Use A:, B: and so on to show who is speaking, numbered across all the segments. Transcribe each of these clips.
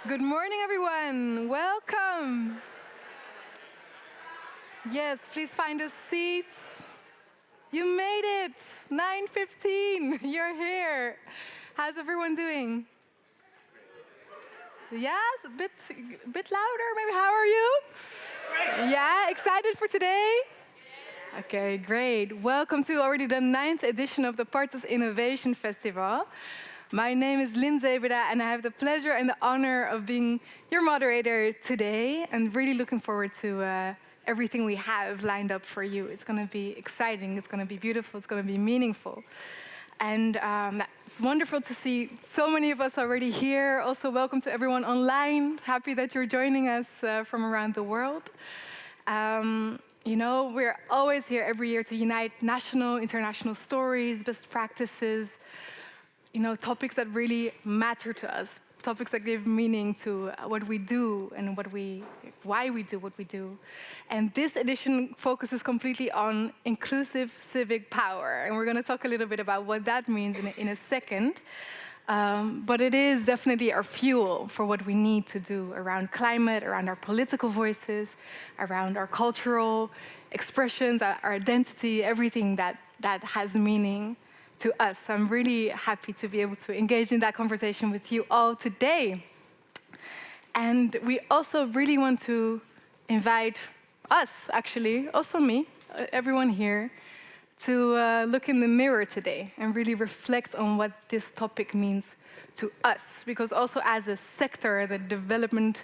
A: Good morning, everyone. Welcome. Yes, please find a seat. You made it. 9:15. You're here. How's everyone doing? Yes, a bit louder. Maybe. How are you? Yeah, excited for today? Okay, great. Welcome to already the 9th edition of the Partos Innovation Festival. My name is Geuzebroek, and I have the pleasure and the honor of being your moderator today, and really looking forward to everything we have lined up for you. It's going to be exciting, it's going to be beautiful, it's going to be meaningful. And it's wonderful to see so many of us already here. Also, welcome to everyone online. Happy that you're joining us from around the world. We're always here every year to unite national, international stories, best practices, topics that really matter to us, topics that give meaning to what we do and why we do what we do. And this edition focuses completely on inclusive civic power. And we're going to talk a little bit about what that means in a second. But it is definitely our fuel for what we need to do around climate, around our political voices, around our cultural expressions, our identity, everything that has meaning to us. I'm really happy to be able to engage in that conversation with you all today. And we also really want to invite us, actually, also me, everyone here, to look in the mirror today and really reflect on what this topic means to us. Because also as a sector, the development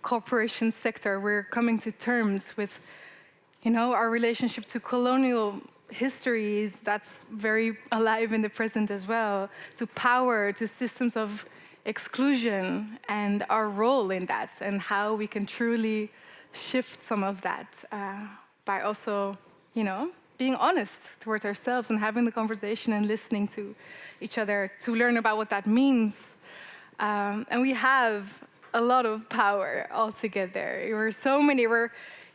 A: cooperation sector, we're coming to terms with, our relationship to colonial histories that's very alive in the present as well, to power, to systems of exclusion, and our role in that, and how we can truly shift some of that by also, being honest towards ourselves and having the conversation and listening to each other to learn about what that means. And we have a lot of power all together. We're so many.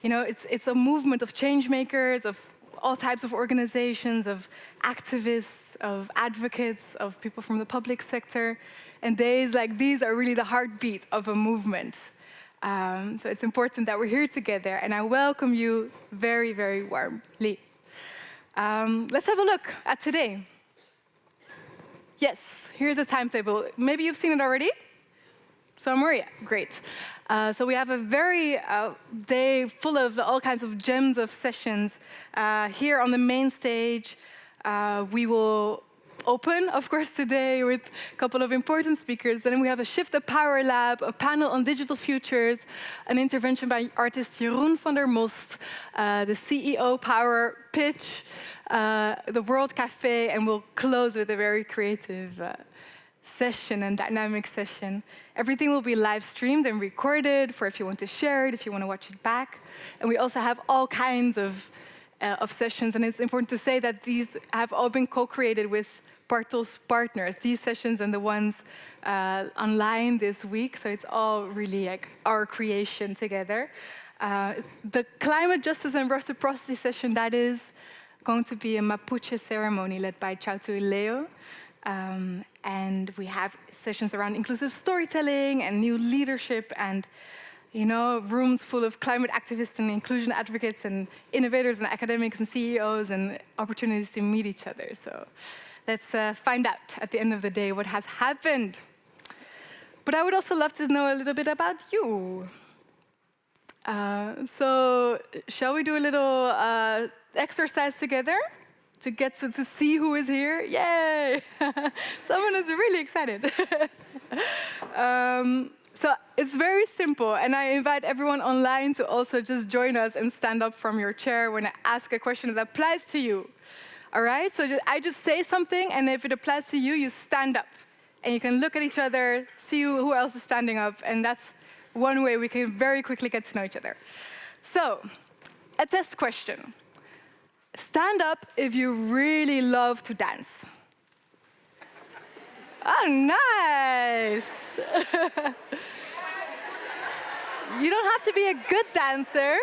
A: It's a movement of change makers, of all types of organizations, of activists, of advocates, of people from the public sector. And days like these are really the heartbeat of a movement. So it's important that we're here together, and I welcome you very, very warmly. Let's have a look at today. Yes, here's a timetable. Maybe you've seen it already? Somewhere, yeah, great. So we have a very day full of all kinds of gems of sessions. Here on the main stage, we will open, of course, today with a couple of important speakers. Then we have a Shift the Power Lab, a panel on digital futures, an intervention by artist Jeroen van der Most, the CEO Power pitch, the World Café, and we'll close with a very creative session and dynamic session. Everything will be live streamed and recorded for if you want to share it, if you want to watch it back. And we also have all kinds of sessions, and it's important to say that these have all been co-created with Partos partners, these sessions and the ones online this week, so it's all really like our creation together. The climate justice and reciprocity session, that is going to be a Mapuche ceremony led by Chautu Leo. And we have sessions around inclusive storytelling and new leadership and, rooms full of climate activists and inclusion advocates and innovators and academics and CEOs and opportunities to meet each other. So let's find out at the end of the day what has happened. But I would also love to know a little bit about you. So shall we do a little exercise together? To get to see who is here. Yay! Someone is really excited. So it's very simple, and I invite everyone online to also just join us and stand up from your chair when I ask a question that applies to you. All right? So I just say something, and if it applies to you, you stand up. And you can look at each other, see who else is standing up, and that's one way we can very quickly get to know each other. So, a test question. Stand up if you really love to dance. Oh, nice. You don't have to be a good dancer.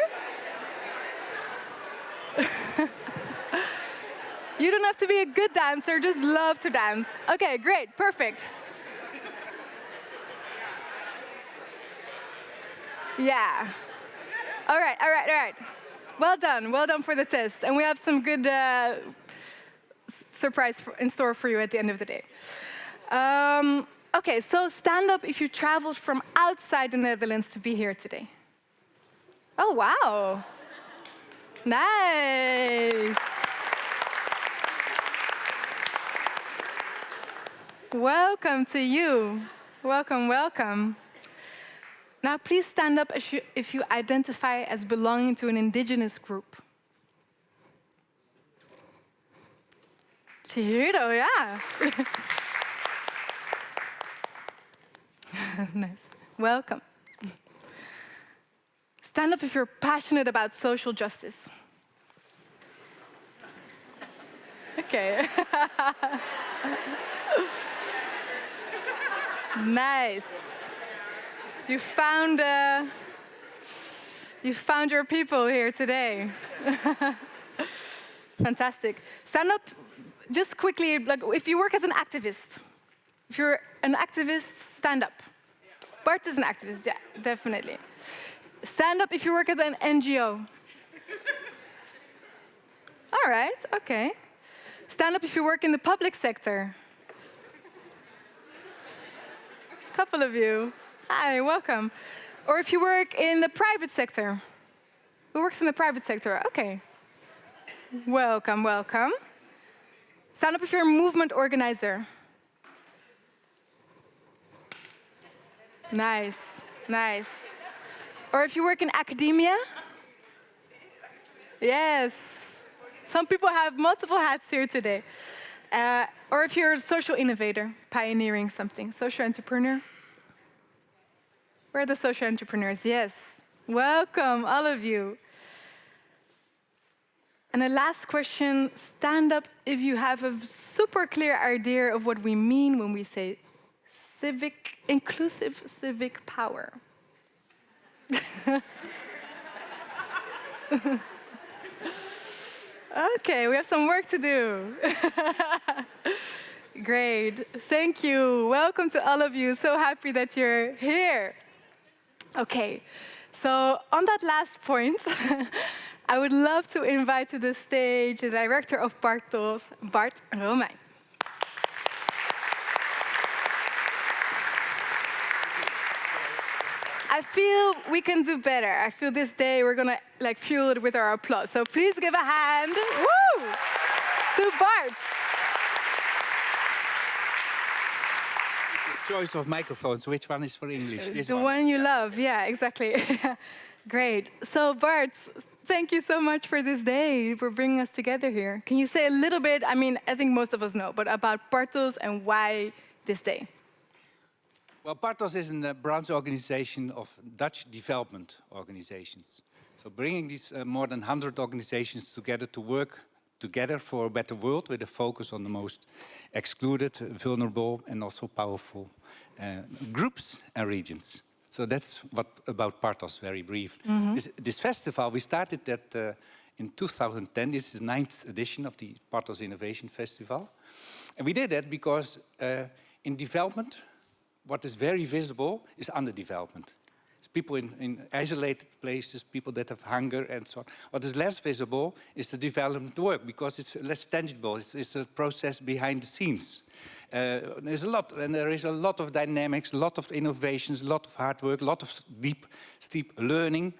A: You don't have to be a good dancer, just love to dance. Okay, great, perfect. Yeah. All right, all right, all right. Well done for the test. And we have some good surprise in store for you at the end of the day. Okay, so stand up if you traveled from outside the Netherlands to be here today. Oh, wow. Nice. Welcome to you. Welcome, welcome. Now, please stand up if you identify as belonging to an indigenous group. Chihiro, yeah. Nice. Welcome. Stand up if you're passionate about social justice. Okay. Nice. You found your people here today. Fantastic. Stand up just quickly, like if you work as an activist. If you're an activist, stand up. Bart is an activist, yeah, definitely. Stand up if you work at an NGO. All right, okay. Stand up if you work in the public sector. A couple of you. Hi, welcome. Or if you work in the private sector. Who works in the private sector? Okay. Welcome, welcome. Stand up if you're a movement organizer. Nice, nice. Or if you work in academia. Yes. Some people have multiple hats here today. Or if you're a social innovator, pioneering something, social entrepreneur. Where are the social entrepreneurs? Yes. Welcome, all of you. And the last question, stand up if you have a super clear idea of what we mean when we say inclusive civic power. Okay, we have some work to do. Great, thank you. Welcome to all of you. So happy that you're here. Okay, so on that last point, I would love to invite to the stage the director of Partos, Bart Romein. I feel we can do better. I feel this day we're gonna fuel it with our applause. So please give a hand, woo, to Bart.
B: Choice of microphones. Which one is for English? This
A: the one you love. Yeah, exactly. Great. So Bart, thank you so much for this day, for bringing us together here. Can you say a little bit? I mean, I think most of us know, but about Partos and why this day?
B: Well, Partos is a branch organization of Dutch development organizations. So bringing these more than 100 organizations together to work together for a better world with a focus on the most excluded, vulnerable and also powerful groups and regions. So that's what about Partos, very brief. This festival, we started that in 2010. This is the 9th edition of the Partos Innovation Festival. And we did that because in development, what is very visible is underdevelopment. It's people in isolated places, people that have hunger and so on. What is less visible is the development work because it's less tangible. It's a process behind the scenes. There's a lot, and there is a lot of dynamics, a lot of innovations, a lot of hard work, a lot of deep, steep learning.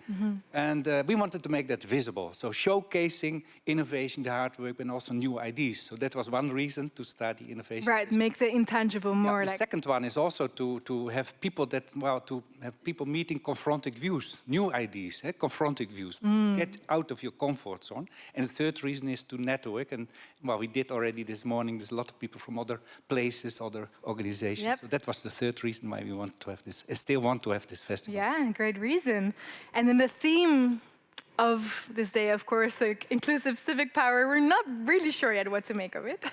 B: And we wanted to make that visible. So showcasing innovation, the hard work, and also new ideas. So that was one reason to start the innovation.
A: Right, make the intangible more
B: The second one is also to have people meeting confronting views, new ideas, confronting views. Get out of your comfort zone. And the third reason is to network. And we did already this morning. There's a lot of people from other places, other organizations.
A: Yep.
B: So that was the third reason why we want to have this. I still want to have this festival.
A: Yeah, great reason. And then the theme of this day, of course, inclusive civic power. We're not really sure yet what to make of it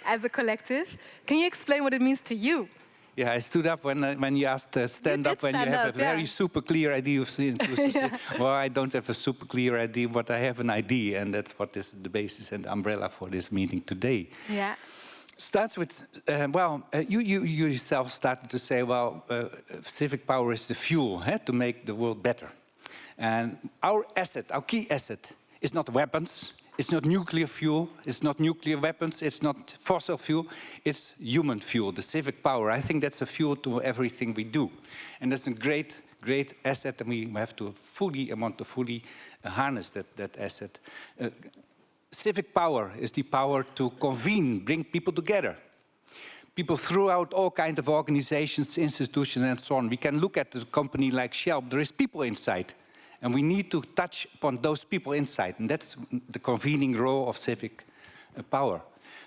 A: as a collective. Can you explain what it means to you?
B: Yeah, I stood up when you asked stand up when you have a very super clear idea of inclusive. Well, I don't have a super clear idea, but I have an idea, and that's what is the basis and umbrella for this meeting today.
A: Yeah.
B: Starts with, you yourself started to say, civic power is the fuel to make the world better. And our asset, our key asset, is not weapons, it's not nuclear fuel, it's not nuclear weapons, it's not fossil fuel, it's human fuel, the civic power. I think that's a fuel to everything we do. And that's a great asset, and we have to want to fully harness that asset. Civic power is the power to convene, bring people together. People throughout all kinds of organizations, institutions, and so on. We can look at a company like Shell. There is people inside. And we need to touch upon those people inside. And that's the convening role of civic power.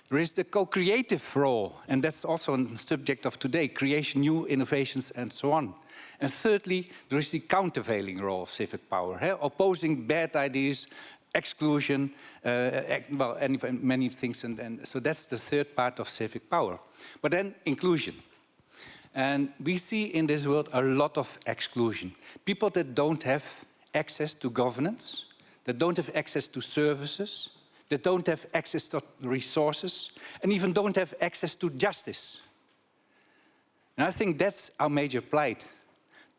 B: There is the co-creative role. And that's also a subject of today. Creation, new innovations, and so on. And thirdly, there is the countervailing role of civic power. Opposing bad ideas, exclusion, many things, and so that's the third part of civic power. But then inclusion. And we see in this world a lot of exclusion. People that don't have access to governance, that don't have access to services, that don't have access to resources, and even don't have access to justice. And I think that's our major plight,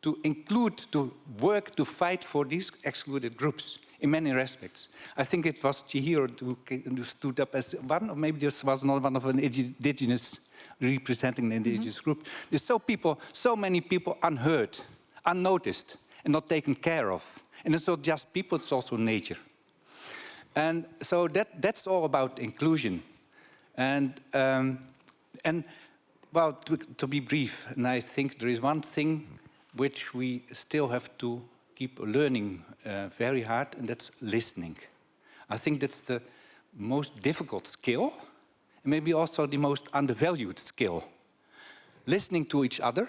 B: to include, to work, to fight for these excluded groups. In many respects. I think it was Chihiro who stood up as one, or maybe this was not one of an indigenous, representing an indigenous group. There's so many people unheard, unnoticed, and not taken care of. And it's not just people, it's also nature. And so that's all about inclusion. And to be brief, and I think there is one thing which we still have to keep learning very hard, and that's listening. I think that's the most difficult skill, and maybe also the most undervalued skill. Listening to each other,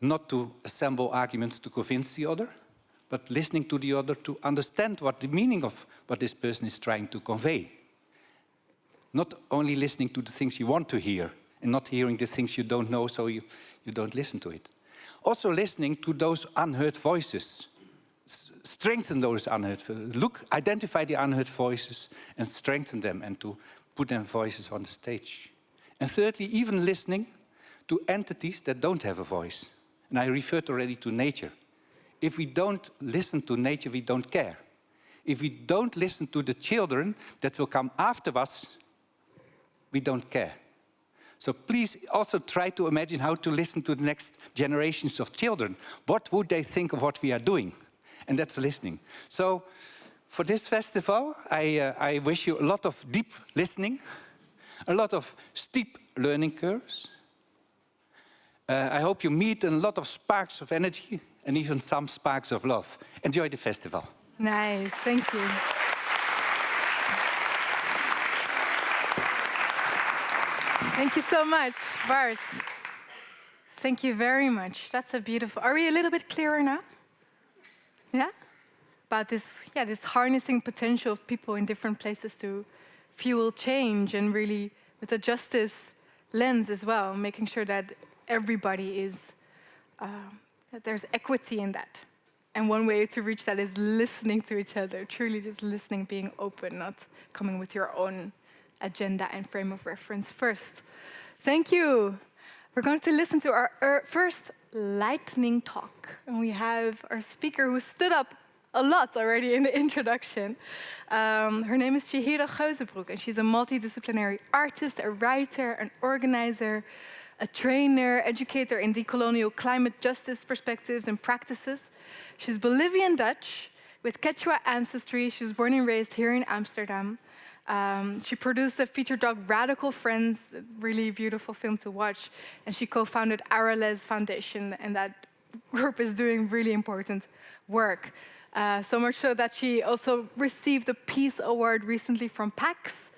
B: not to assemble arguments to convince the other, but listening to the other to understand what the meaning of what this person is trying to convey. Not only listening to the things you want to hear, and not hearing the things you don't know, so you don't listen to it. Also listening to those unheard voices. Strengthen those unheard voices. Identify the unheard voices and strengthen them, and to put them voices on the stage. And thirdly, even listening to entities that don't have a voice. And I referred already to nature. If we don't listen to nature, we don't care. If we don't listen to the children that will come after us, we don't care. So please also try to imagine how to listen to the next generations of children. What would they think of what we are doing? And that's listening. So for this festival, I wish you a lot of deep listening, a lot of steep learning curves. I hope you meet a lot of sparks of energy and even some sparks of love. Enjoy the festival.
A: Nice, thank you. Thank you so much, Bart. Thank you very much. That's a beautiful... Are we a little bit clearer now? Yeah? About this harnessing potential of people in different places to fuel change, and really with a justice lens as well, making sure that everybody is, that there's equity in that. And one way to reach that is listening to each other, truly just listening, being open, not coming with your own agenda and frame of reference first. Thank you. We're going to listen to our first lightning talk. And we have our speaker who stood up a lot already in the introduction. Her name is Chihiro Geuzebroek, and she's a multidisciplinary artist, a writer, an organizer, a trainer, educator in decolonial climate justice perspectives and practices. She's Bolivian Dutch with Quechua ancestry. She was born and raised here in Amsterdam. She produced a feature doc, Radical Friends, a really beautiful film to watch. And she co-founded Arales Foundation, and that group is doing really important work. So much so that she also received a Peace Award recently from PAX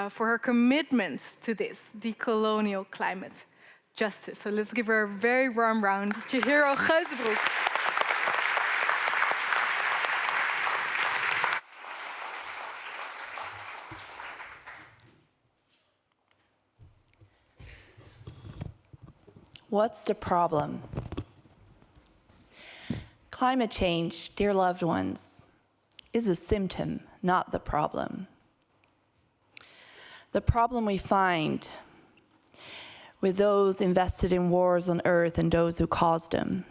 A: for her commitment to this decolonial climate justice. So let's give her a very warm round. Chihiro Geuzebroek.
C: What's the problem? Climate change, dear loved ones, is a symptom, not the problem. The problem we find with those invested in wars on earth and those who caused them.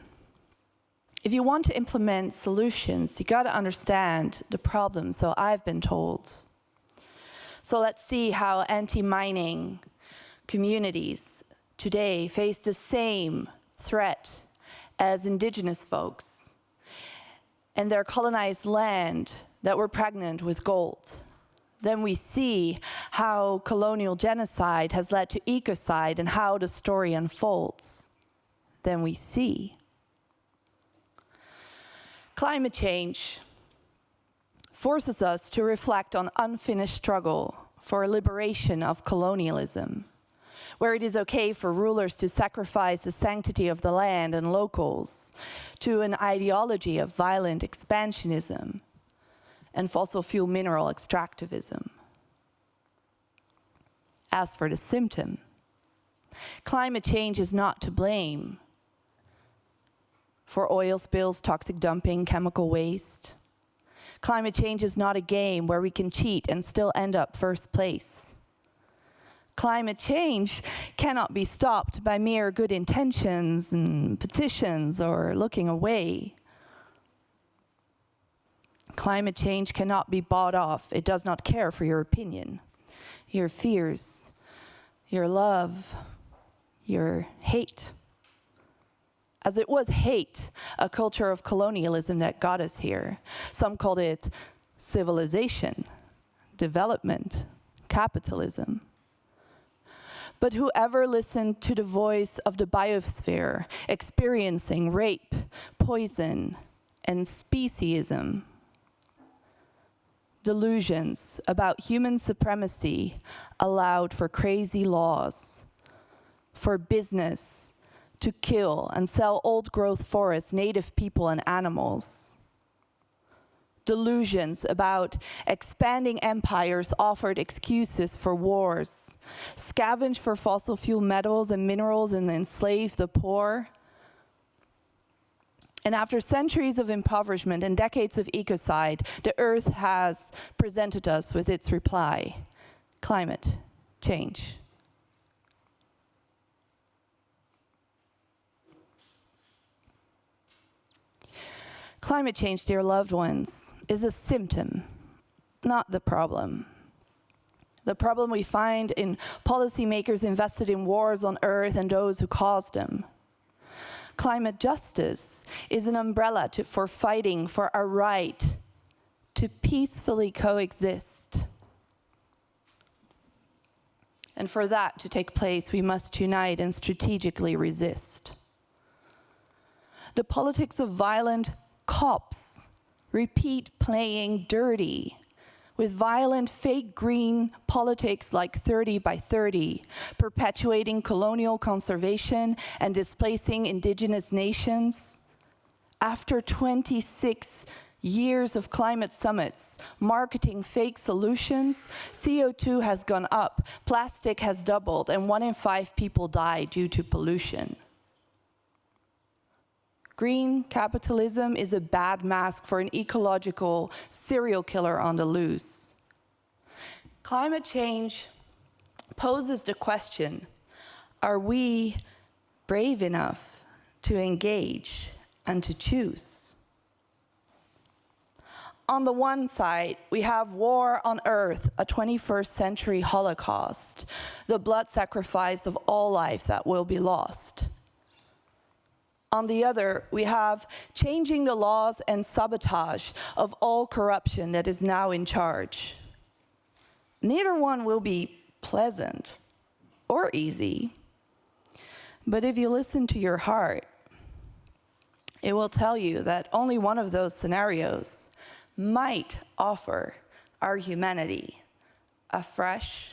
C: If you want to implement solutions, you got to understand the problem, so I've been told. So let's see how anti-mining communities today face the same threat as indigenous folks and their colonized land that were pregnant with gold. Then we see how colonial genocide has led to ecocide and how the story unfolds. Then we see climate change forces us to reflect on unfinished struggle for liberation of colonialism, where it is okay for rulers to sacrifice the sanctity of the land and locals to an ideology of violent expansionism and fossil fuel mineral extractivism. As for the symptom, climate change is not to blame for oil spills, toxic dumping, chemical waste. Climate change is not a game where we can cheat and still end up first place. Climate change cannot be stopped by mere good intentions and petitions or looking away. Climate change cannot be bought off. It does not care for your opinion, your fears, your love, your hate. As it was hate, a culture of colonialism that got us here. Some called it civilization, development, capitalism. But whoever listened to the voice of the biosphere experiencing rape, poison, and speciesism, delusions about human supremacy allowed for crazy laws, for business to kill and sell old-growth forests, native people and animals. Delusions about expanding empires offered excuses for wars, scavenge for fossil fuel metals and minerals and enslave the poor. And after centuries of impoverishment and decades of ecocide, the Earth has presented us with its reply: climate change. Climate change, dear loved ones, is a symptom, not the problem. The problem we find in policymakers invested in wars on Earth and those who caused them. Climate justice is an umbrella for fighting for our right to peacefully coexist. And for that to take place, we must unite and strategically resist. The politics of violent cops repeat playing dirty with violent fake green politics like 30 by 30, perpetuating colonial conservation and displacing indigenous nations. After 26 years of climate summits, marketing fake solutions, CO2 has gone up, plastic has doubled, and 1 in 5 people die due to pollution. Green capitalism is a bad mask for an ecological serial killer on the loose. Climate change poses the question, are we brave enough to engage and to choose? On the one side, we have war on Earth, a 21st century Holocaust, the blood sacrifice of all life that will be lost. On the other, we have changing the laws and sabotage of all corruption that is now in charge. Neither one will be pleasant or easy, but if you listen to your heart, it will tell you that only one of those scenarios might offer our humanity a fresh,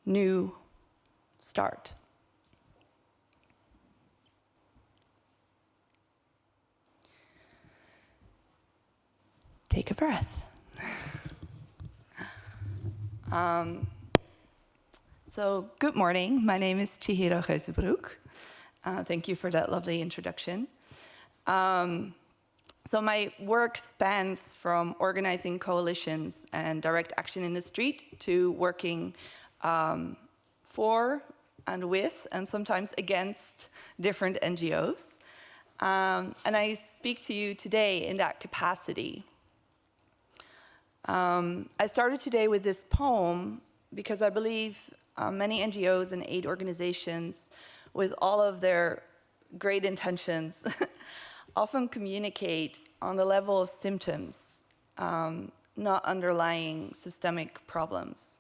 C: new start. Take a breath. So, good morning. My name is Chihiro Geuzebroek. Thank you for that lovely introduction. So my work spans from organizing coalitions and direct action in the street to working for and with, and sometimes against, different NGOs. And I speak to you today in that capacity. I started today with this poem because I believe many NGOs and aid organizations, with all of their great intentions, often communicate on the level of symptoms, not underlying systemic problems.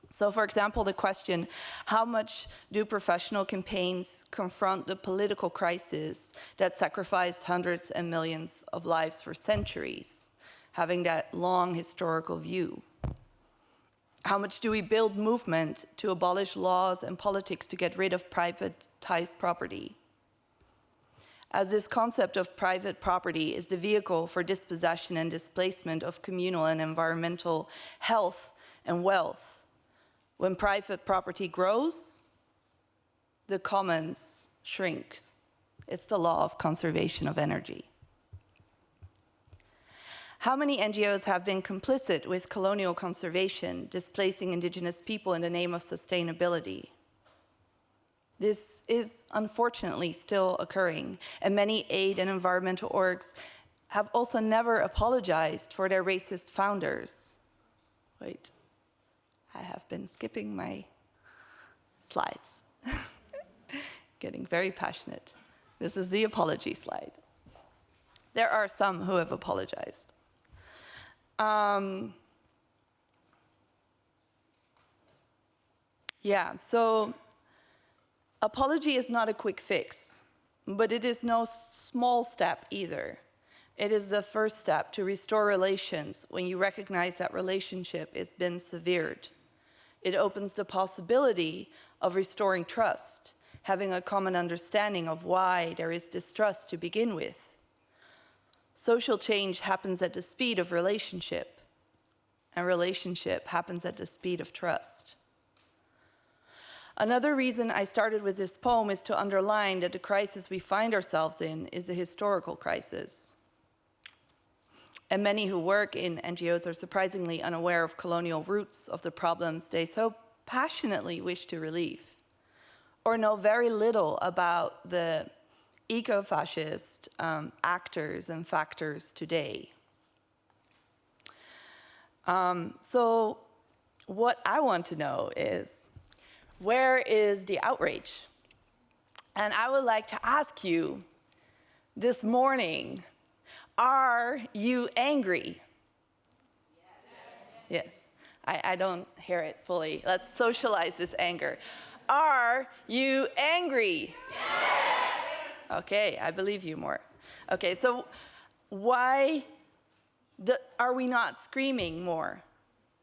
C: So, for example, the question, how much do professional campaigns confront the political crisis that sacrificed hundreds and millions of lives for centuries, having that long historical view? How much do we build movement to abolish laws and politics to get rid of privatized property? As this concept of private property is the vehicle for dispossession and displacement of communal and environmental health and wealth, when private property grows, the commons shrinks. It's the law of conservation of energy. How many NGOs have been complicit with colonial conservation, displacing indigenous people in the name of sustainability? This is unfortunately still occurring, and many aid and environmental orgs have also never apologized for their racist founders. Wait, I have been skipping my slides. Getting very passionate. This is the apology slide. There are some who have apologized. So apology is not a quick fix, but it is no small step either. It is the first step to restore relations when you recognize that relationship has been severed. It opens the possibility of restoring trust, having a common understanding of why there is distrust to begin with. Social change happens at the speed of relationship, and relationship happens at the speed of trust. Another reason I started with this poem is to underline that the crisis we find ourselves in is a historical crisis. And many who work in NGOs are surprisingly unaware of colonial roots of the problems they so passionately wish to relieve, or know very little about the eco-fascist actors and factors today. So what I want to know is, where is the outrage? And I would like to ask you this morning, are you angry? Yes. I don't hear it fully. Let's socialize this anger. Are you angry? Yes. Okay, I believe you more. Okay, so why are we not screaming more?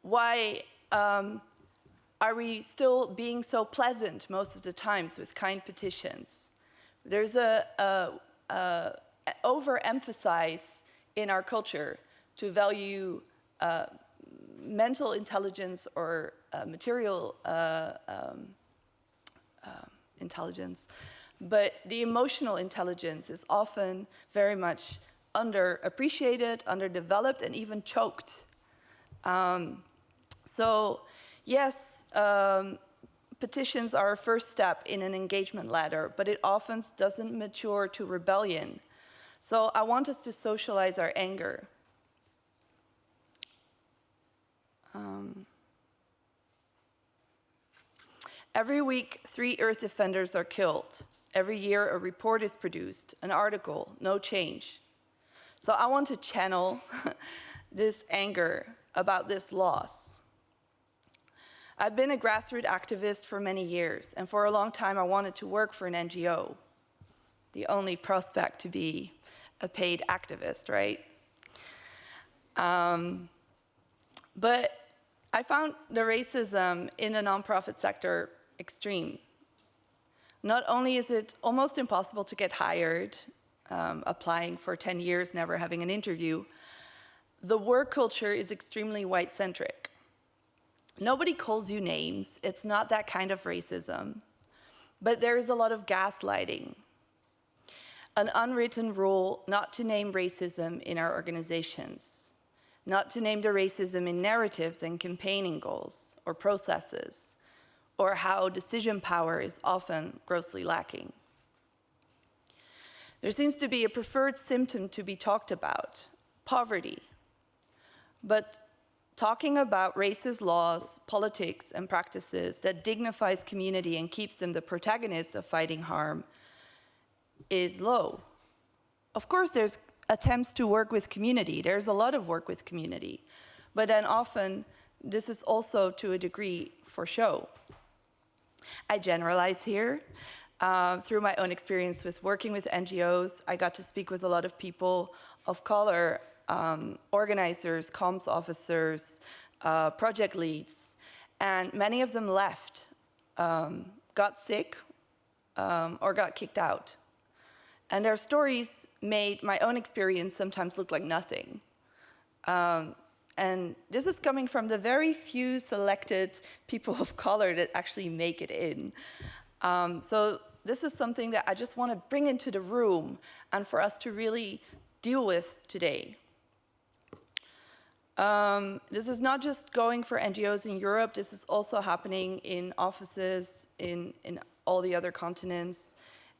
C: Why are we still being so pleasant most of the times with kind petitions? There's a overemphasize in our culture to value mental intelligence or material intelligence, but the emotional intelligence is often very much underappreciated, underdeveloped, and even choked. So yes, petitions are a first step in an engagement ladder, but it often doesn't mature to rebellion. So I want us to socialize our anger. Every week, 3 Earth defenders are killed. Every year, a report is produced, an article, no change. So I want to channel this anger about this loss. I've been a grassroots activist for many years, and for a long time I wanted to work for an NGO. The only prospect to be a paid activist, right? But I found the racism in the nonprofit sector extreme. Not only is it almost impossible to get hired, applying for 10 years, never having an interview, the work culture is extremely white-centric. Nobody calls you names. It's not that kind of racism. But there is a lot of gaslighting. An unwritten rule not to name racism in our organizations, not to name the racism in narratives and campaigning goals or processes, or how decision power is often grossly lacking. There seems to be a preferred symptom to be talked about, poverty. But talking about racist laws, politics, and practices that dignifies community and keeps them the protagonists of fighting harm is low. Of course, there's attempts to work with community. There's a lot of work with community. But then often, this is also to a degree for show. I generalize here. Through my own experience with working with NGOs, I got to speak with a lot of people of color, organizers, comms officers, project leads, and many of them left, got sick, or got kicked out. And their stories made my own experience sometimes look like nothing. And this is coming from the very few selected people of color that actually make it in. So this is something that I just want to bring into the room and for us to really deal with today. This is not just going for NGOs in Europe, this is also happening in offices in all the other continents.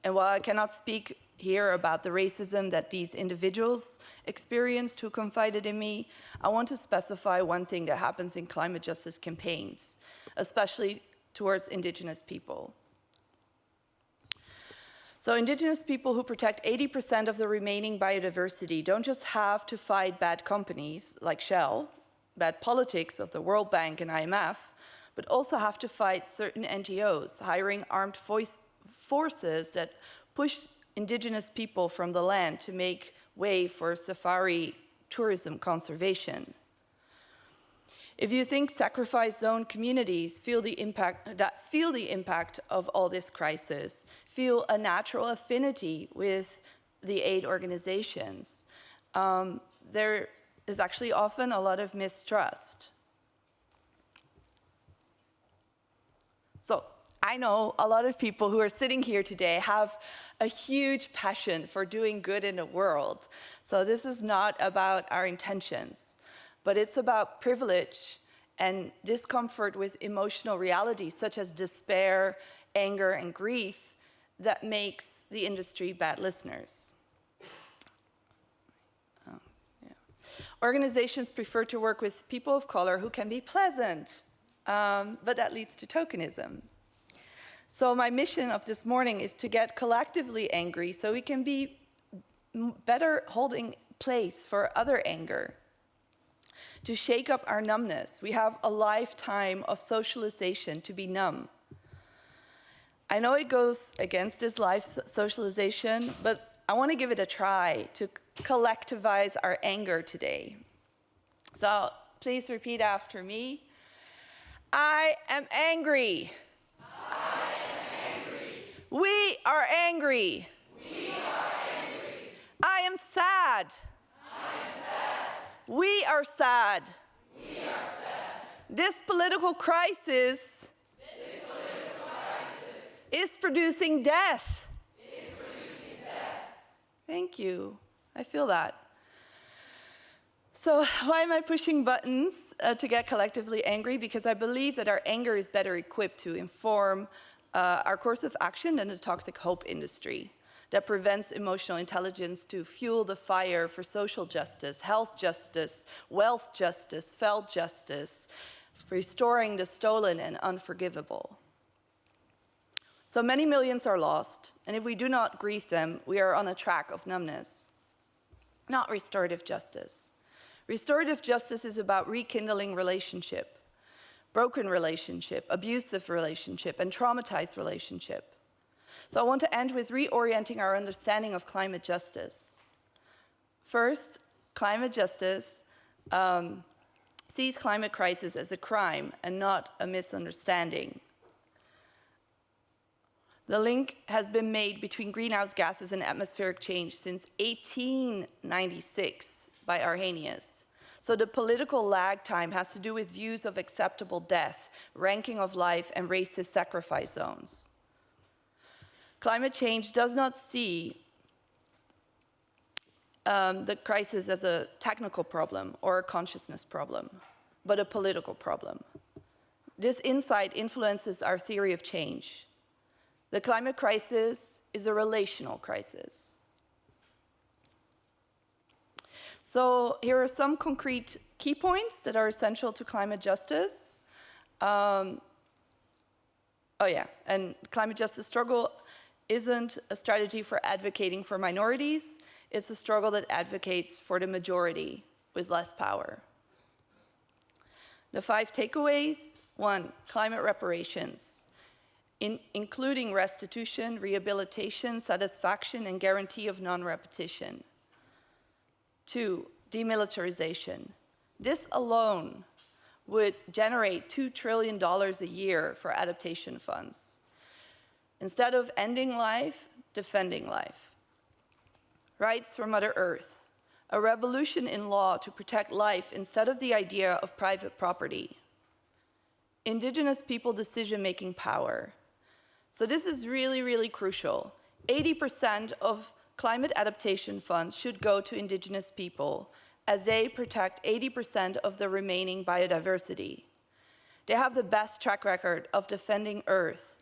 C: And while I cannot speak here about the racism that these individuals experienced who confided in me, I want to specify one thing that happens in climate justice campaigns, especially towards indigenous people. So indigenous people who protect 80% of the remaining biodiversity don't just have to fight bad companies like Shell, bad politics of the World Bank and IMF, but also have to fight certain NGOs, hiring armed forces that push indigenous people from the land to make way for safari tourism conservation. If you think sacrifice zone communities feel the impact of all this crisis, feel a natural affinity with the aid organizations, there is actually often a lot of mistrust. So I know a lot of people who are sitting here today have a huge passion for doing good in the world. So this is not about our intentions, but it's about privilege and discomfort with emotional realities such as despair, anger, and grief that makes the industry bad listeners. Organizations prefer to work with people of color who can be pleasant, but that leads to tokenism. So my mission of this morning is to get collectively angry so we can be better holding place for other anger. To shake up our numbness. We have a lifetime of socialization to be numb. I know it goes against this life socialization, but I want to give it a try to collectivize our anger today. So please repeat after me. I am angry.
D: I am angry.
C: We are angry.
D: We are angry.
C: I am sad.
D: I am sad.
C: We are sad.
D: We are sad.
C: This political crisis is producing death.
D: Is producing death.
C: Thank you. I feel that. So why am I pushing buttons to get collectively angry? Because I believe that our anger is better equipped to inform our course of action than the toxic hope industry that prevents emotional intelligence to fuel the fire for social justice, health justice, wealth justice, felt justice, for restoring the stolen and unforgivable. So many millions are lost, and if we do not grieve them, we are on a track of numbness. Not restorative justice. Restorative justice is about rekindling relationship, broken relationship, abusive relationship, and traumatized relationship. So I want to end with reorienting our understanding of climate justice. First, climate justice sees climate crisis as a crime and not a misunderstanding. The link has been made between greenhouse gases and atmospheric change since 1896 by Arrhenius. So the political lag time has to do with views of acceptable death, ranking of life, and racist sacrifice zones. Climate change does not see the crisis as a technical problem or a consciousness problem, but a political problem. This insight influences our theory of change. The climate crisis is a relational crisis. So here are some concrete key points that are essential to climate justice. And climate justice struggle isn't a strategy for advocating for minorities. It's a struggle that advocates for the majority with less power. The 5 takeaways: 1, climate reparations, including restitution, rehabilitation, satisfaction, and guarantee of non-repetition. 2, demilitarization. This alone would generate $2 trillion a year for adaptation funds. Instead of ending life, defending life. Rights for Mother Earth. A revolution in law to protect life instead of the idea of private property. Indigenous people decision-making power. So this is really, really crucial. 80% of climate adaptation funds should go to indigenous people, as they protect 80% of the remaining biodiversity. They have the best track record of defending Earth,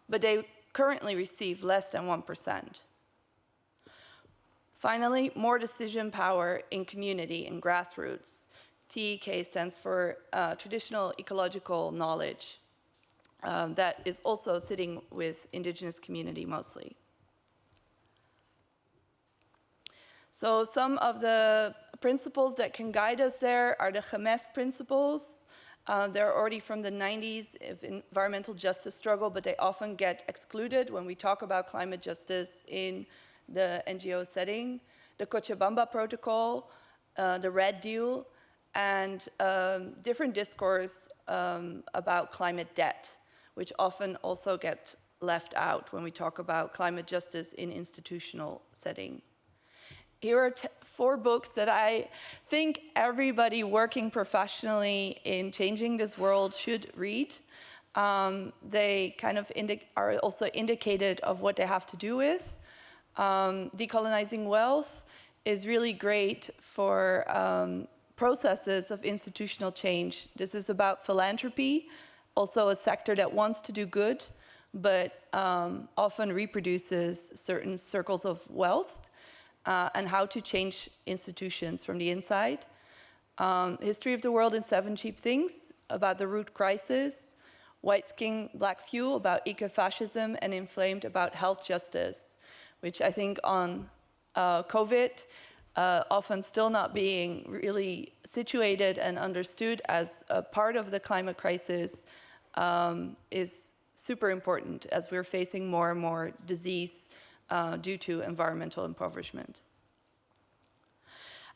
C: but they currently receive less than 1%. Finally, more decision power in community and grassroots. TEK stands for Traditional Ecological Knowledge. That is also sitting with indigenous community mostly. So some of the principles that can guide us there are the GEMES principles. They're already from the 90s of environmental justice struggle, but they often get excluded when we talk about climate justice in the NGO setting. The Cochabamba Protocol, the Red Deal, and different discourse about climate debt, which often also get left out when we talk about climate justice in institutional setting. Here are 4 books that I think everybody working professionally in changing this world should read. They kind of are also indicated of what they have to do with. Decolonizing Wealth is really great for processes of institutional change. This is about philanthropy, also a sector that wants to do good, but often reproduces certain circles of wealth, and how to change institutions from the inside. History of the World in 7 Cheap Things, about the root crisis. White Skin, Black Fuel, about ecofascism, and Inflamed, about health justice, which I think on COVID, often still not being really situated and understood as a part of the climate crisis, is super important as we're facing more and more disease due to environmental impoverishment.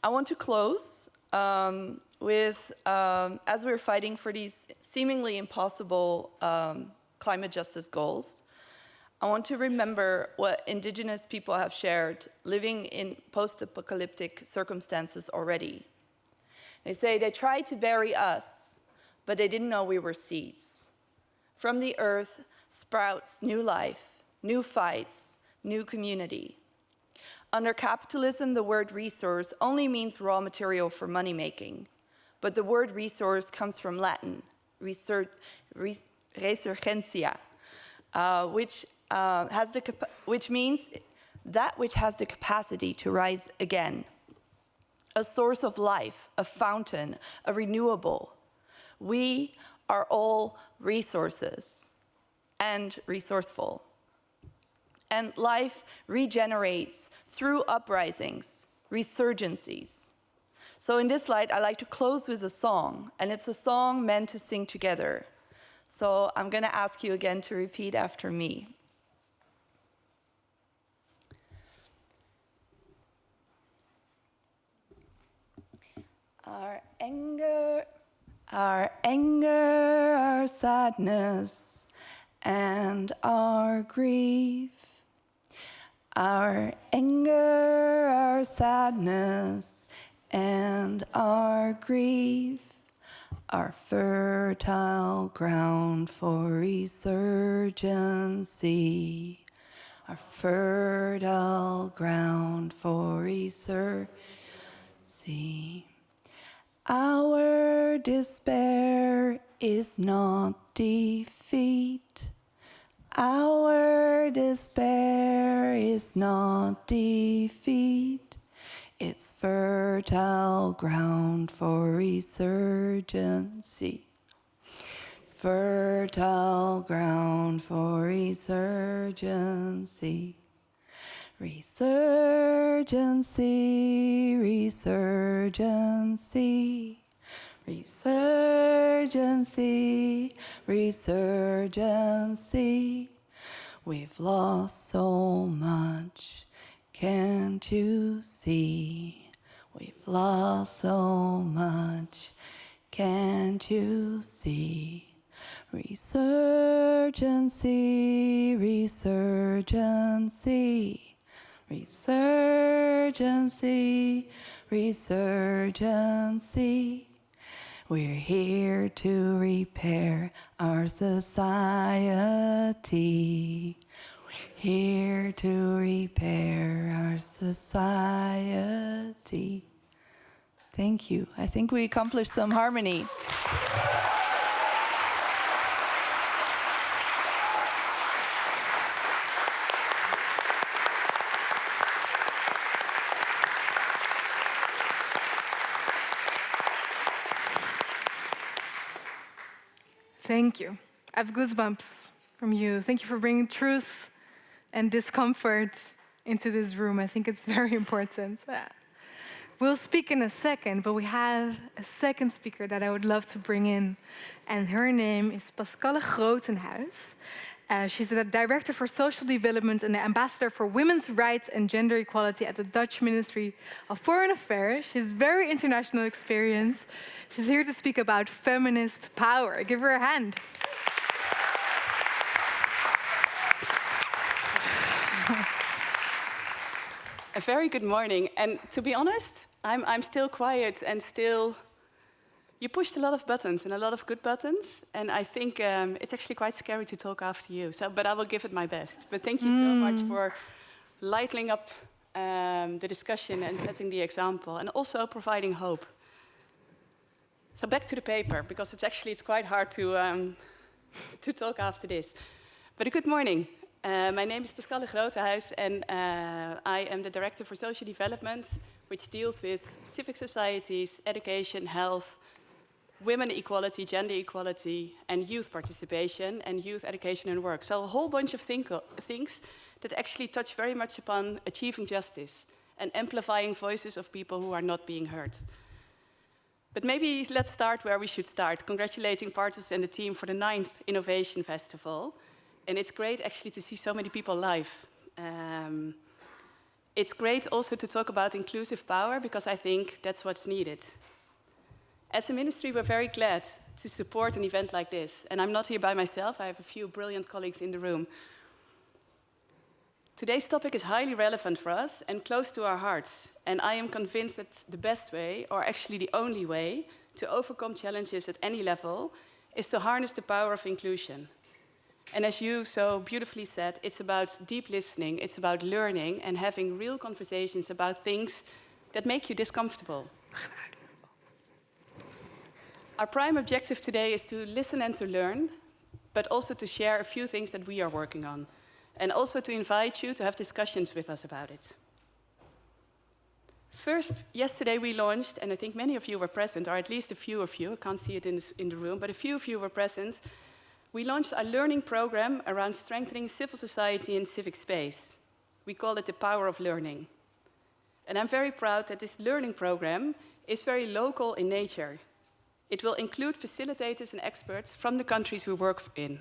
C: I want to close with, as we're fighting for these seemingly impossible climate justice goals, I want to remember what indigenous people have shared living in post-apocalyptic circumstances already. They say they tried to bury us, but they didn't know we were seeds. From the earth sprouts new life, new fights, new community. Under capitalism, the word resource only means raw material for money making, but the word resource comes from Latin, resurgencia, which means that which has the capacity to rise again. A source of life, a fountain, a renewable. We are all resources and resourceful. And life regenerates through uprisings, resurgencies. So in this slide, I like to close with a song, and it's a song meant to sing together. So I'm going to ask you again to repeat after me. Our anger, our sadness, and our grief. Our anger, our sadness, and our grief are fertile ground for resurgency. a fertile ground for research. Our despair is not defeat. Our despair is not defeat. It's fertile ground for resurgency. It's fertile ground for resurgency. Resurgency, resurgency, resurgency, resurgency. We've lost so much, can't you see? We've lost so much, can't you see? Resurgency, resurgency. Resurgency, resurgency. We're here to repair our society. We're here to repair our society. Thank you. I think we accomplished some harmony.
A: Thank you. I have goosebumps from you. Thank you for bringing truth and discomfort into this room. I think it's very important. We'll speak in a second, but we have a second speaker that I would love to bring in. And her name is Pascalle Grotenhuis. She's the Director for Social Development and the Ambassador for Women's Rights and Gender Equality at the Dutch Ministry of Foreign Affairs. She has very international experience. She's here to speak about feminist power. Give her a hand.
E: A very good morning. And to be honest, I'm still quiet and still... You pushed a lot of buttons and a lot of good buttons, and I think it's actually quite scary to talk after you. But I will give it my best. But thank you so much for lightening up the discussion and setting the example, and also providing hope. So back to the paper, because it's quite hard to talk after this. But a good morning. My name is Pascalle Grotenhuis, and I am the Director for Social Development, which deals with civic societies, education, health, women equality, gender equality, and youth participation, and youth education and work. So a whole bunch of things that actually touch very much upon achieving justice and amplifying voices of people who are not being heard. But maybe let's start where we should start, congratulating Partos and the team for the 9th Innovation Festival. And it's great actually to see so many people live. It's great also to talk about inclusive power, because I think that's what's needed. As a ministry, we're very glad to support an event like this. And I'm not here by myself. I have a few brilliant colleagues in the room. Today's topic is highly relevant for us and close to our hearts. And I am convinced that the best way, or actually the only way, to overcome challenges at any level is to harness the power of inclusion. And as you so beautifully said, it's about deep listening, it's about learning and having real conversations about things that make you discomfortable. Our prime objective today is to listen and to learn, but also to share a few things that we are working on, and also to invite you to have discussions with us about it. First, yesterday we launched, and I think many of you were present, or at least a few of you, I can't see it in the room, but a few of you were present. We launched a learning program around strengthening civil society and civic space. We call it the Power of Learning. And I'm very proud that this learning program is very local in nature. It will include facilitators and experts from the countries we work in.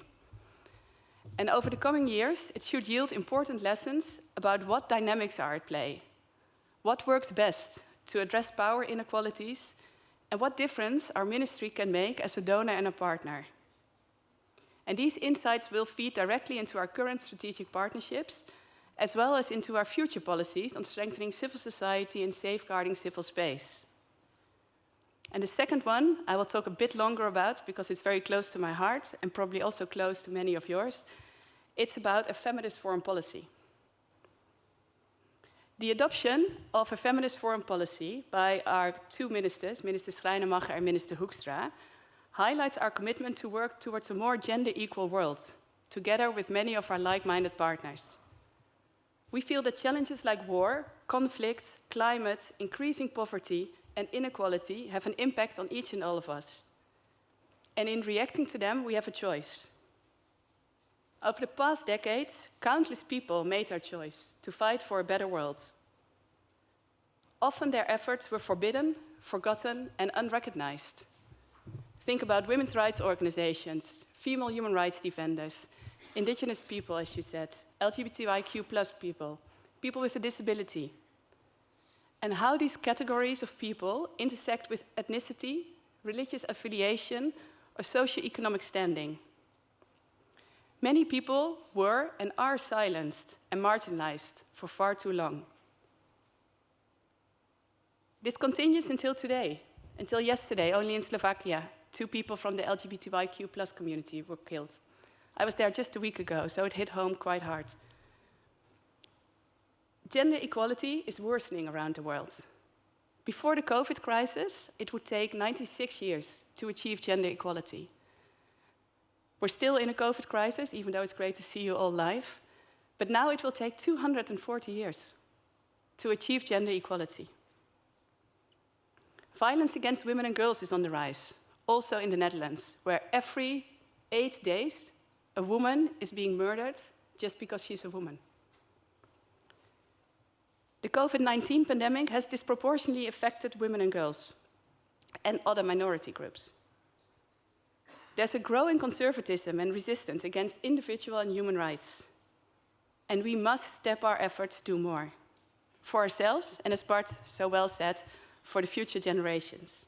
E: And over the coming years, it should yield important lessons about what dynamics are at play, what works best to address power inequalities, and what difference our ministry can make as a donor and a partner. And these insights will feed directly into our current strategic partnerships, as well as into our future policies on strengthening civil society and safeguarding civil space. And the second one, I will talk a bit longer about, because it's very close to my heart, and probably also close to many of yours. It's about a feminist foreign policy. The adoption of a feminist foreign policy by our two ministers, Minister Schrijnemacher and Minister Hoekstra, highlights our commitment to work towards a more gender-equal world, together with many of our like-minded partners. We feel that challenges like war, conflict, climate, increasing poverty, and inequality have an impact on each and all of us. And in reacting to them, we have a choice. Over the past decades, countless people made their choice to fight for a better world. Often their efforts were forbidden, forgotten, and unrecognized. Think about women's rights organizations, female human rights defenders, indigenous people, as you said, LGBTIQ+ people, people with a disability, and how these categories of people intersect with ethnicity, religious affiliation, or socioeconomic standing. Many people were and are silenced and marginalized for far too long. This continues until today. Until yesterday, only in Slovakia, 2 people from the LGBTIQ+ community were killed. I was there just a week ago, so it hit home quite hard. Gender equality is worsening around the world. Before the COVID crisis, it would take 96 years to achieve gender equality. We're still in a COVID crisis, even though it's great to see you all live. But now it will take 240 years to achieve gender equality. Violence against women and girls is on the rise, also in the Netherlands, where every 8 days a woman is being murdered just because she's a woman. The COVID-19 pandemic has disproportionately affected women and girls and other minority groups. There's a growing conservatism and resistance against individual and human rights. And we must step our efforts to do more. For ourselves, and as Bart so well said, for the future generations.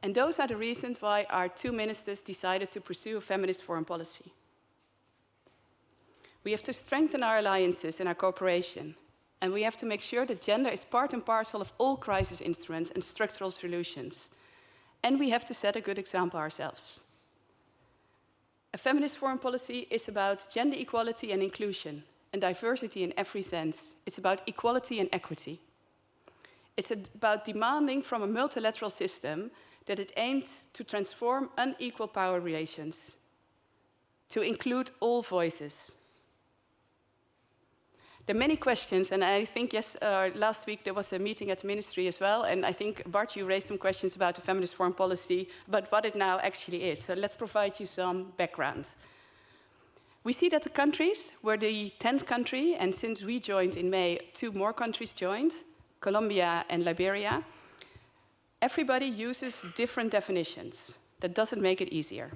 E: And those are the reasons why our 2 ministers decided to pursue a feminist foreign policy. We have to strengthen our alliances and our cooperation. And we have to make sure that gender is part and parcel of all crisis instruments and structural solutions. And we have to set a good example ourselves. A feminist foreign policy is about gender equality and inclusion, and diversity in every sense. It's about equality and equity. It's about demanding from a multilateral system that it aims to transform unequal power relations, to include all voices. There are many questions, and I think last week there was a meeting at the ministry as well, and I think, Bart, you raised some questions about the feminist foreign policy, about what it now actually is. So let's provide you some background. We see that the countries, we're the 10th country, and since we joined in May, 2 more countries joined, Colombia and Liberia. Everybody uses different definitions. That doesn't make it easier.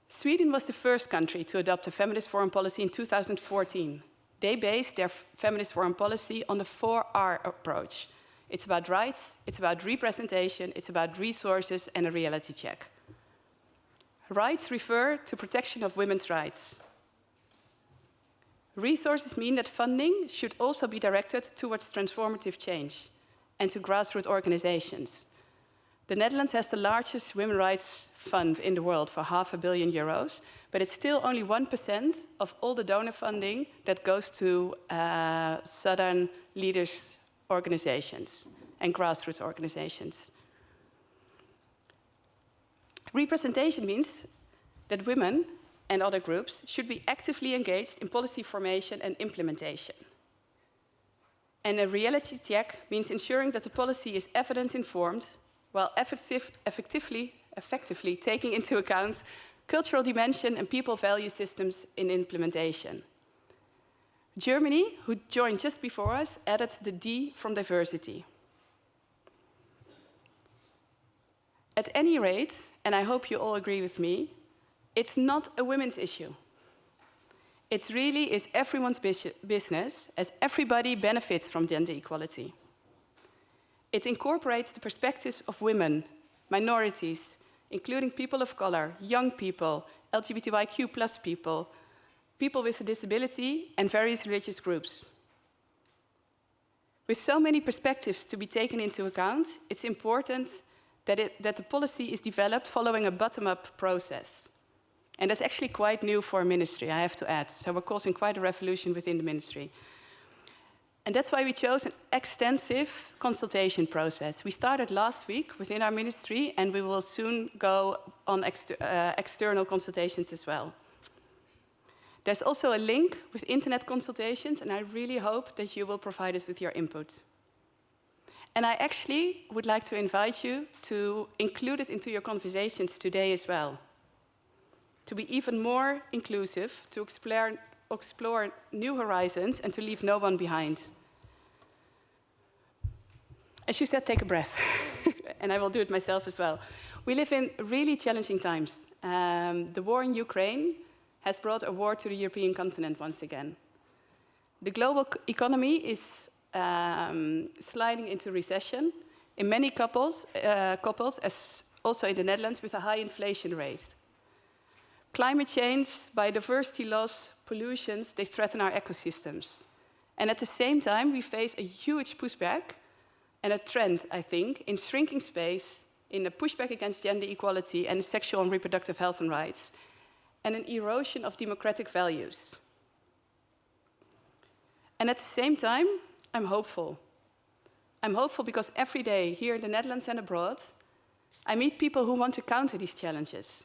E: Sweden was the first country to adopt a feminist foreign policy in 2014. They based their feminist foreign policy on the 4R approach. It's about rights, it's about representation, it's about resources, and a reality check. Rights refer to protection of women's rights. Resources mean that funding should also be directed towards transformative change and to grassroots organizations. The Netherlands has the largest women's rights fund in the world for €500 million, but it's still only 1% of all the donor funding that goes to Southern leaders organizations and grassroots organizations. Representation means that women and other groups should be actively engaged in policy formation and implementation. And a reality check means ensuring that the policy is evidence-informed while effectively taking into account cultural dimension and people value systems in implementation. Germany, who joined just before us, added the D from diversity. At any rate, and I hope you all agree with me, it's not a women's issue. It really is everyone's business, as everybody benefits from gender equality. It incorporates the perspectives of women, minorities, including people of color, young people, LGBTIQ+ people, people with a disability, and various religious groups. With so many perspectives to be taken into account, it's important that the policy is developed following a bottom-up process. And that's actually quite new for a ministry, I have to add. So we're causing quite a revolution within the ministry. And that's why we chose an extensive consultation process. We started last week within our ministry, and we will soon go on external consultations as well. There's also a link with internet consultations, and I really hope that you will provide us with your input. And I actually would like to invite you to include it into your conversations today as well. To be even more inclusive, to explore new horizons, and to leave no one behind. As you said, take a breath. And I will do it myself as well. We live in really challenging times. The war in Ukraine has brought a war to the European continent once again. The global economy is sliding into recession. In many couples, as also in the Netherlands, with a high inflation rate. Climate change, biodiversity loss, pollutions, they threaten our ecosystems. And at the same time, we face a huge pushback and a trend, I think, in shrinking space, in a pushback against gender equality and sexual and reproductive health and rights, and an erosion of democratic values. And at the same time, I'm hopeful. I'm hopeful because every day, here in the Netherlands and abroad, I meet people who want to counter these challenges,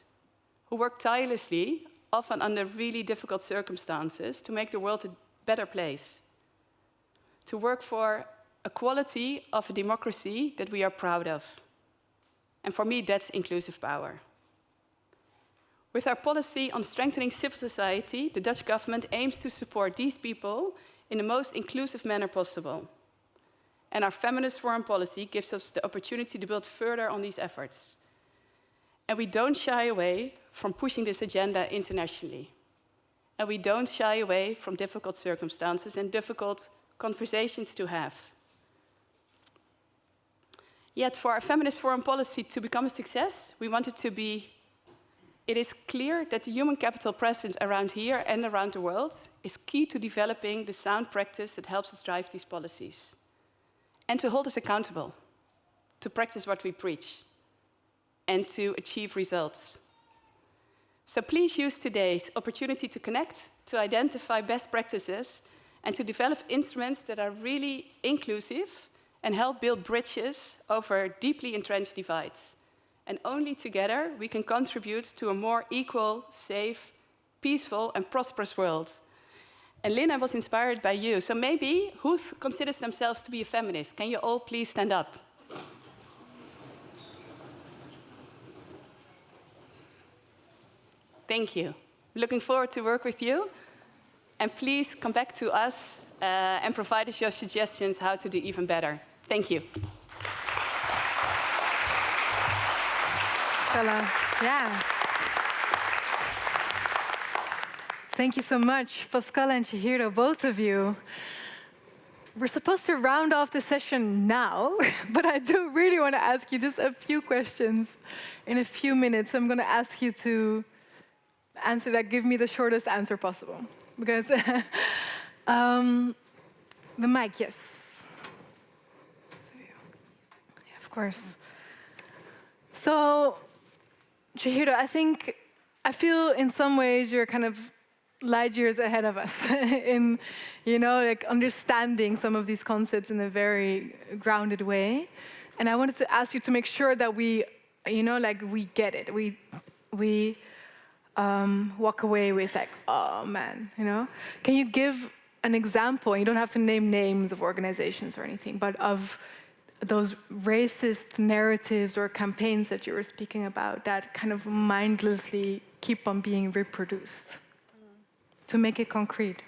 E: who work tirelessly, often under really difficult circumstances, to make the world a better place, to work for a quality of a democracy that we are proud of. And for me, that's inclusive power. With our policy on strengthening civil society, the Dutch government aims to support these people in the most inclusive manner possible. And our feminist foreign policy gives us the opportunity to build further on these efforts. And we don't shy away from pushing this agenda internationally. And we don't shy away from difficult circumstances and difficult conversations to have. Yet for our feminist foreign policy to become a success, we want it to be. It is clear that the human capital present around here and around the world is key to developing the sound practice that helps us drive these policies. And to hold us accountable, to practice what we preach, and to achieve results. So please use today's opportunity to connect, to identify best practices, and to develop instruments that are really inclusive and help build bridges over deeply entrenched divides. And only together we can contribute to a more equal, safe, peaceful, and prosperous world. And Lynn, I was inspired by you. So maybe, who considers themselves to be a feminist? Can you all please stand up? Thank you. Looking forward to work with you. And please come back to us and provide us your suggestions how to do even better. Thank you.
A: Yeah. Thank you so much, Pascalle and Chihiro, both of you. We're supposed to round off the session now, but I do really want to ask you just a few questions in a few minutes. I'm going to ask you to answer that, give me the shortest answer possible. Because the mic, yes. Yeah, of course. So, Chihiro, I feel in some ways you're kind of light years ahead of us in, like understanding some of these concepts in a very grounded way. And I wanted to ask you to make sure that we get it. We walk away with like, oh man, Can you give an example? You don't have to name names of organizations or anything, but of those racist narratives or campaigns that you were speaking about that kind of mindlessly keep on being reproduced. To make it concrete.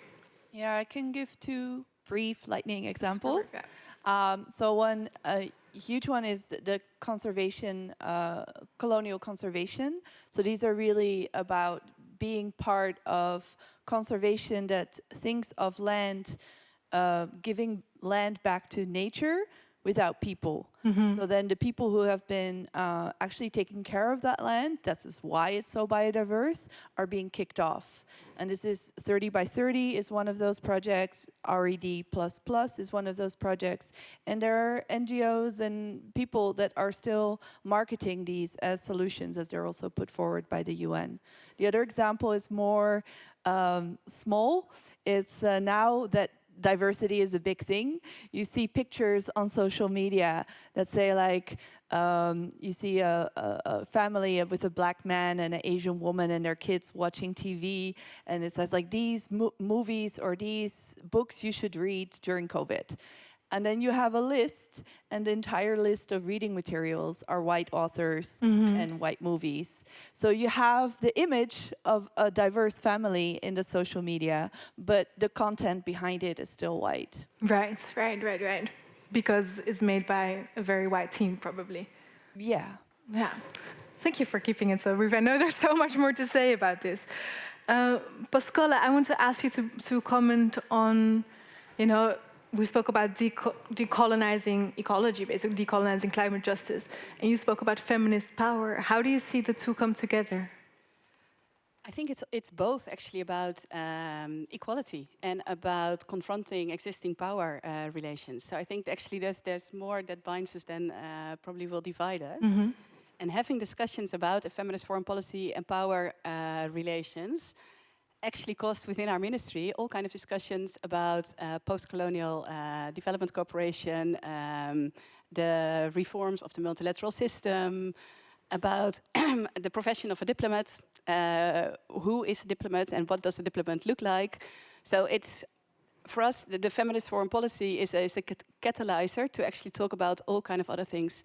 C: Yeah, I can give two brief lightning examples.
A: Yeah.
C: So one huge one is the conservation, colonial conservation. So these are really about being part of conservation that thinks of land, giving land back to nature without people. Mm-hmm. So then the people who have been actually taking care of that land, that's why it's so biodiverse, are being kicked off. And this is 30 by 30 is one of those projects, RED++ is one of those projects. And there are NGOs and people that are still marketing these as solutions, as they're also put forward by the UN. The other example is more small. It's now that diversity is a big thing. You see pictures on social media that say like, you see a family with a black man and an Asian woman and their kids watching TV, and it says like, these movies or these books you should read during COVID. And then you have a list, and the entire list of reading materials are white authors and white movies. So you have the image of a diverse family in the social media, but the content behind it is still white.
A: Right. Because it's made by a very white team, probably.
C: Yeah.
A: Yeah. Thank you for keeping it so brief. I know there's so much more to say about this. Pascalle, I want to ask you to comment on, we spoke about decolonizing ecology, basically decolonizing climate justice, and you spoke about feminist power. How do you see the two come together?
E: I think it's both actually about equality and about confronting existing power relations. So I think actually there's more that binds us than probably will divide us. And having discussions about a feminist foreign policy and power relations actually caused within our ministry all kind of discussions about post-colonial development cooperation, the reforms of the multilateral system, about the profession of a diplomat, who is a diplomat and what does a diplomat look like. So it's, for us, the feminist foreign policy is a catalyzer to actually talk about all kind of other things.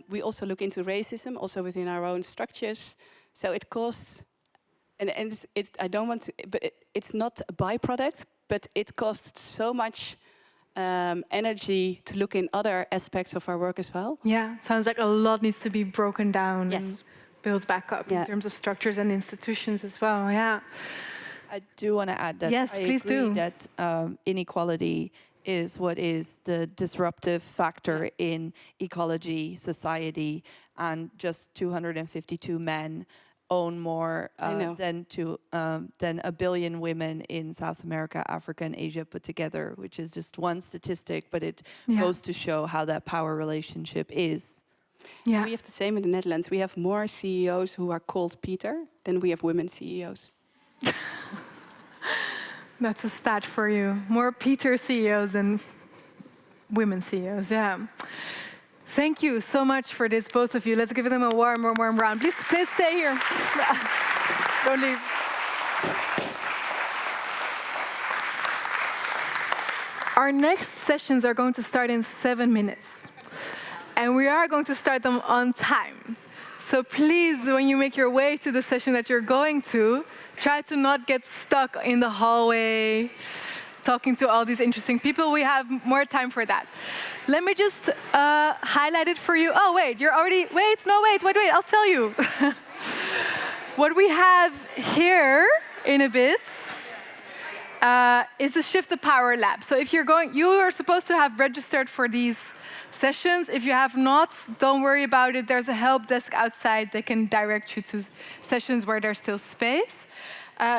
E: We also look into racism, also within our own structures. So it costs, and I don't want to, but it's not a byproduct, but it costs so much energy to look in other aspects of our work as well.
A: Yeah, sounds like a lot needs to be broken down and built back up in
E: Yeah.
A: terms of structures and institutions as well. Yeah.
C: I do want to add that
A: Yes,
C: I
A: please
C: agree
A: do.
C: that inequality is what is the disruptive factor in ecology, society, and just 252 men own more than a billion women in South America, Africa, and Asia put together, which is just one statistic, but it goes to show how that power relationship is.
A: Yeah.
E: We have the same in the Netherlands. We have more CEOs who are called Peter than we have women CEOs.
A: That's a stat for you. More Peter CEOs than women CEOs, yeah. Thank you so much for this, both of you. Let's give them a warm round. Please stay here. Don't leave. Our next sessions are going to start in 7 minutes. And we are going to start them on time. So please, when you make your way to the session that you're going to, try to not get stuck in the hallway, talking to all these interesting people. We have more time for that. Let me just highlight it for you. Oh, wait, you're already, wait, I'll tell you. What we have here in a bit is the Shift the Power Lab. So if you're going, you are supposed to have registered for these sessions. If you have not, don't worry about it. There's a help desk outside that can direct you to sessions where there's still space.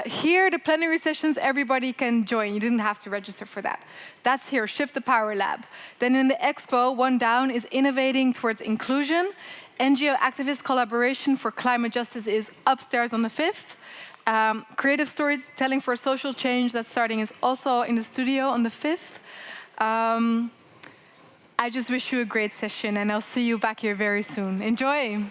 A: Here, the plenary sessions, everybody can join. You didn't have to register for that. That's here, Shift the Power Lab. Then in the expo, one down is Innovating Towards Inclusion. NGO activist collaboration for climate justice is upstairs on the 5th. Creative storytelling for social change, that's starting, is also in the studio on the 5th. I just wish you a great session, and I'll see you back here very soon. Enjoy.